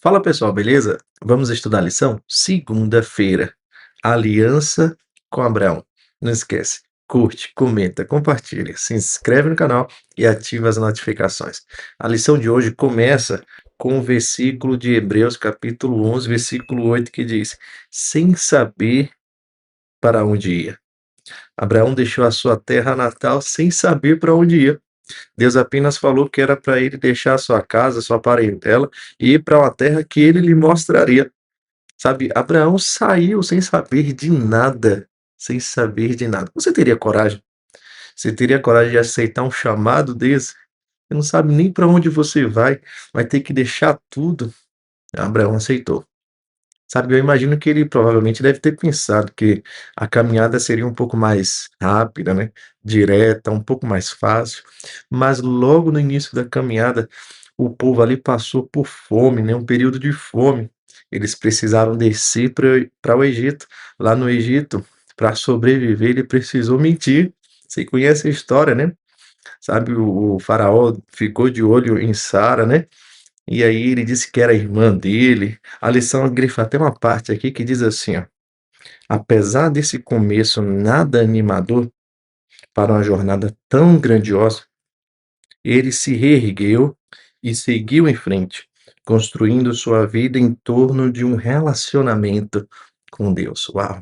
Fala pessoal, beleza? Vamos estudar a lição? Segunda-feira. Aliança com Abraão. Não esquece, curte, comenta, compartilha, se inscreve no canal e ativa as notificações. A lição de hoje começa com o versículo de Hebreus, capítulo 11, versículo 8, que diz: sem saber para onde ia. Abraão deixou a sua terra natal sem saber para onde ia. Deus apenas falou que era para ele deixar sua casa, sua parentela e ir para uma terra que ele lhe mostraria. Sabe, Abraão saiu sem saber de nada, sem saber de nada. Você teria coragem? Você teria coragem de aceitar um chamado desse? Você não sabe nem para onde você vai ter que deixar tudo. Abraão aceitou. Sabe, eu imagino que ele provavelmente deve ter pensado que a caminhada seria um pouco mais rápida, né, direta, um pouco mais fácil, mas logo no início da caminhada, o povo ali passou por fome, né, um período de fome. Eles precisaram descer para o Egito. Lá no Egito, para sobreviver, ele precisou mentir. Você conhece a história, né? Sabe, o faraó ficou de olho em Sara, né? E aí ele disse que era irmã dele. A lição grifa até uma parte aqui que diz assim, ó: apesar desse começo nada animador para uma jornada tão grandiosa, ele se reergueu e seguiu em frente, construindo sua vida em torno de um relacionamento com Deus. Uau!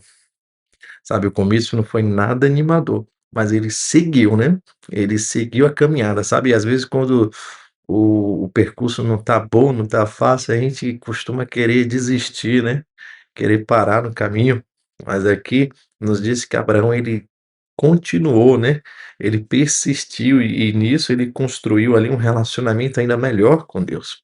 Sabe, o começo não foi nada animador, mas ele seguiu, né? Ele seguiu a caminhada, sabe? E às vezes quando o percurso não tá bom, não tá fácil, a gente costuma querer desistir, né, querer parar no caminho, mas aqui nos diz que Abraão ele continuou, né, ele persistiu e nisso ele construiu ali um relacionamento ainda melhor com Deus.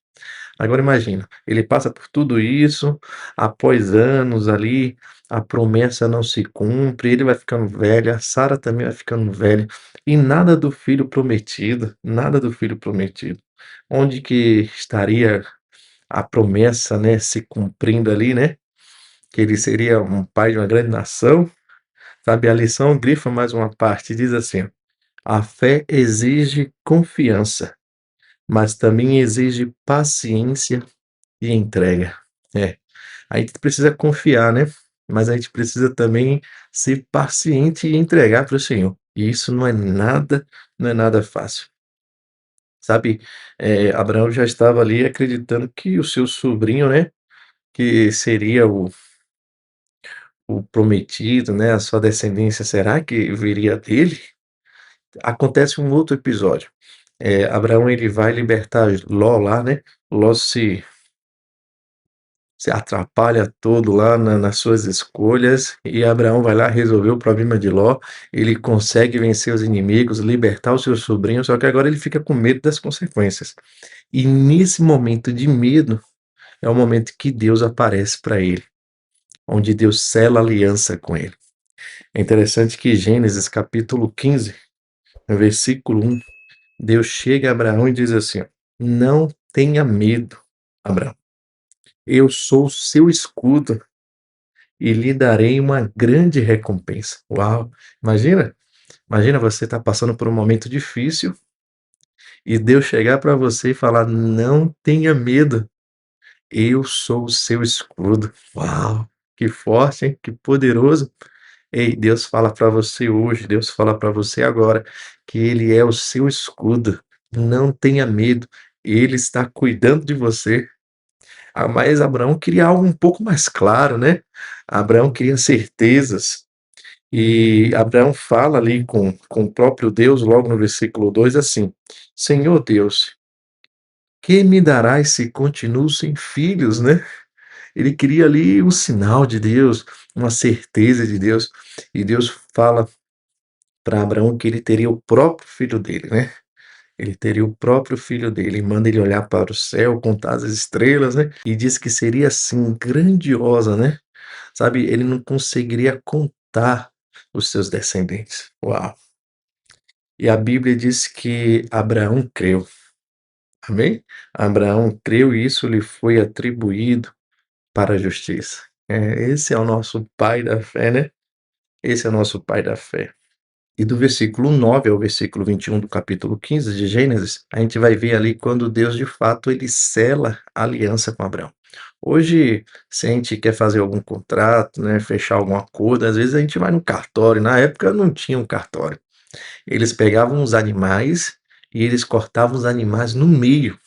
Agora imagina, ele passa por tudo isso, após anos ali, a promessa não se cumpre, ele vai ficando velho, a Sara também vai ficando velha, e nada do filho prometido, nada do filho prometido. Onde que estaria a promessa, né, se cumprindo ali, né, que ele seria um pai de uma grande nação, sabe? A lição grifa mais uma parte, diz assim: ó, a fé exige confiança, mas também exige paciência e entrega. É, a gente precisa confiar, né? Mas a gente precisa também ser paciente e entregar para o Senhor. E isso não é nada fácil. Sabe, Abraão já estava ali acreditando que o seu sobrinho, né, que seria o prometido, né, a sua descendência, será que viria dele? Acontece um outro episódio. Abraão ele vai libertar Ló lá, né? Ló se atrapalha todo lá nas suas escolhas e Abraão vai lá resolver o problema de Ló. Ele consegue vencer os inimigos, libertar o seu sobrinho, só que agora ele fica com medo das consequências. E nesse momento de medo é o momento que Deus aparece para ele, onde Deus sela aliança com ele. É interessante que Gênesis capítulo 15, no versículo 1, Deus chega a Abraão e diz assim: ó, não tenha medo, Abraão. Eu sou o seu escudo e lhe darei uma grande recompensa. Uau! Imagina, imagina você estar passando por um momento difícil e Deus chegar para você e falar: não tenha medo, eu sou o seu escudo. Uau! Que forte, hein? Que poderoso. Ei, Deus fala para você hoje, Deus fala para você agora, que Ele é o seu escudo. Não tenha medo, Ele está cuidando de você. Mas Abraão queria algo um pouco mais claro, né? Abraão queria certezas. E Abraão fala ali com o próprio Deus, logo no versículo 2, assim: Senhor Deus, que me darás se continuo sem filhos, né? Ele queria ali um sinal de Deus, uma certeza de Deus. E Deus fala para Abraão que ele teria o próprio filho dele, né? Ele teria o próprio filho dele, manda ele olhar para o céu, contar as estrelas, né? E diz que seria assim grandiosa, né? Sabe, ele não conseguiria contar os seus descendentes. Uau! E a Bíblia diz que Abraão creu. Amém? Abraão creu e isso lhe foi atribuído para a justiça. Esse é o nosso pai da fé, né? Esse é o nosso pai da fé. E do versículo 9 ao versículo 21 do capítulo 15 de Gênesis, a gente vai ver ali quando Deus de fato ele sela a aliança com Abraão. Hoje, se a gente quer fazer algum contrato, né, fechar algum acordo, às vezes a gente vai no cartório. Na época não tinha um cartório. Eles pegavam os animais e eles cortavam os animais no meio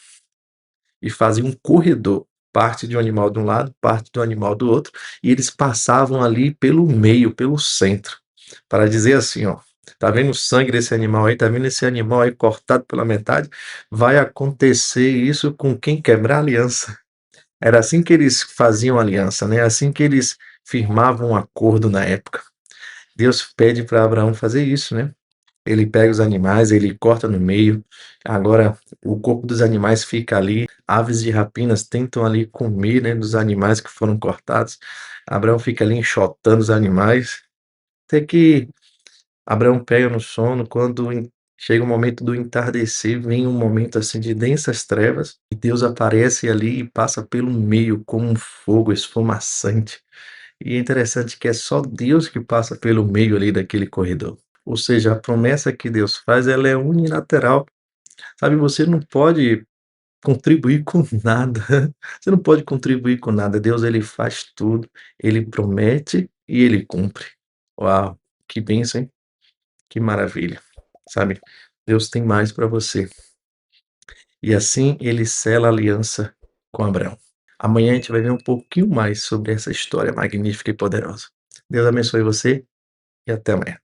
e faziam um corredor, parte de um animal de um lado, parte do animal do outro, e eles passavam ali pelo meio, pelo centro, para dizer assim, ó, tá vendo o sangue desse animal aí? Tá vendo esse animal aí cortado pela metade? Vai acontecer isso com quem quebrar a aliança. Era assim que eles faziam aliança, né? Assim que eles firmavam um acordo na época. Deus pede para Abraão fazer isso, né? Ele pega os animais, ele corta no meio. Agora o corpo dos animais fica ali. Aves de rapinas tentam ali comer, né, dos animais que foram cortados. Abraão fica ali enxotando os animais. Até que Abraão pega no sono. Quando chega o momento do entardecer, vem um momento assim de densas trevas. E Deus aparece ali e passa pelo meio como um fogo esfumaçante. E é interessante que é só Deus que passa pelo meio ali daquele corredor. Ou seja, a promessa que Deus faz, ela é unilateral. Sabe, você não pode contribuir com nada. Você não pode contribuir com nada. Deus, ele faz tudo, ele promete e ele cumpre. Uau, que bênção, hein? Que maravilha. Sabe, Deus tem mais para você. E assim ele sela a aliança com Abraão. Amanhã a gente vai ver um pouquinho mais sobre essa história magnífica e poderosa. Deus abençoe você e até amanhã.